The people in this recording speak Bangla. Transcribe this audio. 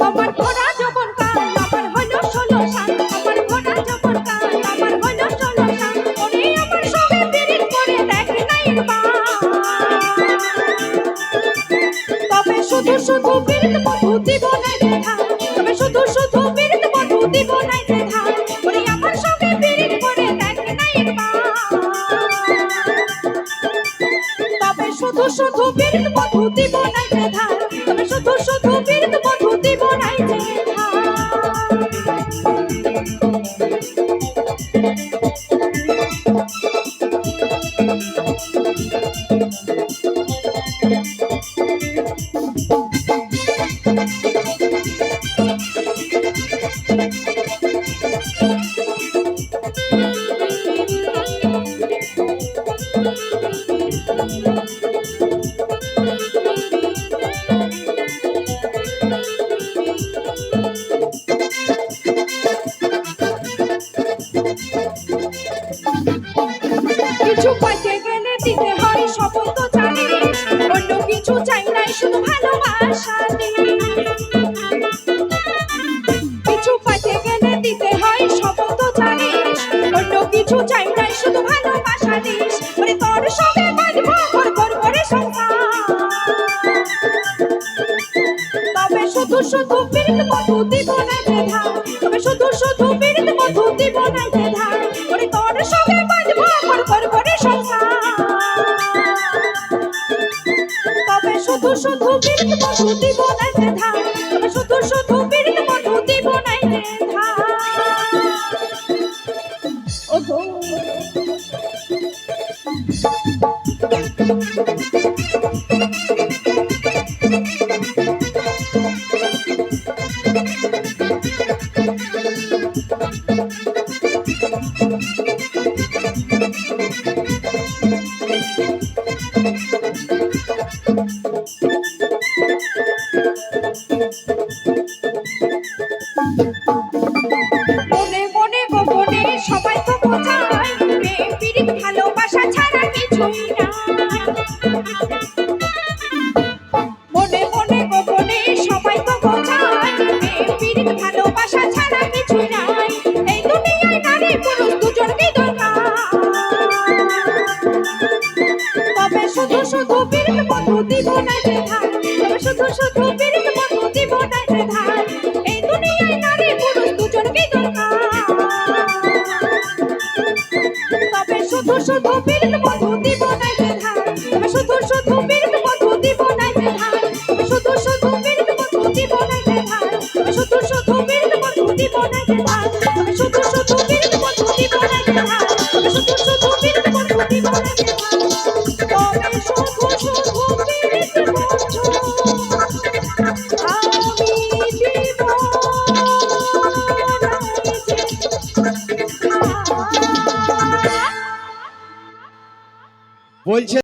আমার ভরা যৌবন কাল আমার হলো 16 সাল, আমার ভরা যৌবন কাল আমার হলো 16 সাল, ওরে আমার সঙ্গে পিরিত করে দেখ নাই বাল, তবে শুধু শুধু পিরিত বধু দিব নাই রে ধান, তবে শুধু শুধু পিরিত বধু দিব নাই রে ধান, ওরে আমার সঙ্গে পিরিত করে দেখ নাই বাল, তবে শুধু শুধু পিরিত বধু দিব নাই রে ধান, তবে শুধু শুধু পিরিত বধু দিব নাই রে ধান। কিছু পাইতে গেলে দিতে হয় সবই তো জানিস, অন্য কিছু চাই নাই শুধু ভালোবাসা দিস, কিছু পাইতে গেলে দিতে হয় সবই তো জানিস, অন্য কিছু চাই নাই শুধু ভালোবাসা দিস, ওরে তোর সঙ্গে বাঁধবো ঘর ঘর করে সংসার, তবে শুধু শুধু পিরিত বধু দিব নাই রে ধান, তবে শুধু শুধু পিরিত বধু দিব নাই রে ধান, ওরে তোর সঙ্গে বাঁধবো ঘর ঘর করে সংসার, তবে শুধু শুধু পিরিত বধু দিব নাই রে ধান, তবে শুধু শুধু পিরিত বধু দিব নাই রে ধান। ওগো মনে মনে গোপনে সবাই তো বোঝায় প্রেম পিরিত ভালোবাসা ছাড়া কিছুই না, মনে মনে গোপনে সবাই তো বোঝায় প্রেম পিরিত ভালোবাসা ছাড়া কিছুই নাই, এই দুনিয়ায় নারী পুরুষ দুজনকেই দরকার, তবে শুধু শুধু পিরিত বধু দিব নাই রে ধান, তবে শুধু শুধু পিরিত বধু দিব নাই রে ধান, এই দুনিয়ায় নারী পুরুষ দুজনকেই দরকার, তবে শুধু শুধু পিরিত বধু দিব নাই রে ধান, তবে শুধু শুধু পিরিত বধু দিব নাই রে ধান, তবে শুধু শুধু পিরিত বধু দিব নাই রে ধান, তবে শুধু শুধু পিরিত বধু দিব নাই রে ধান, তবে শুধু শুধু পিরিত বধু দিব নাই রে ধান, তবে শুধু শুধু পিরিত বধু দিব নাই রে ধান, তবে শুধু শুধু পিরিত বধু আমি দিব নাই রে ধান। বলছে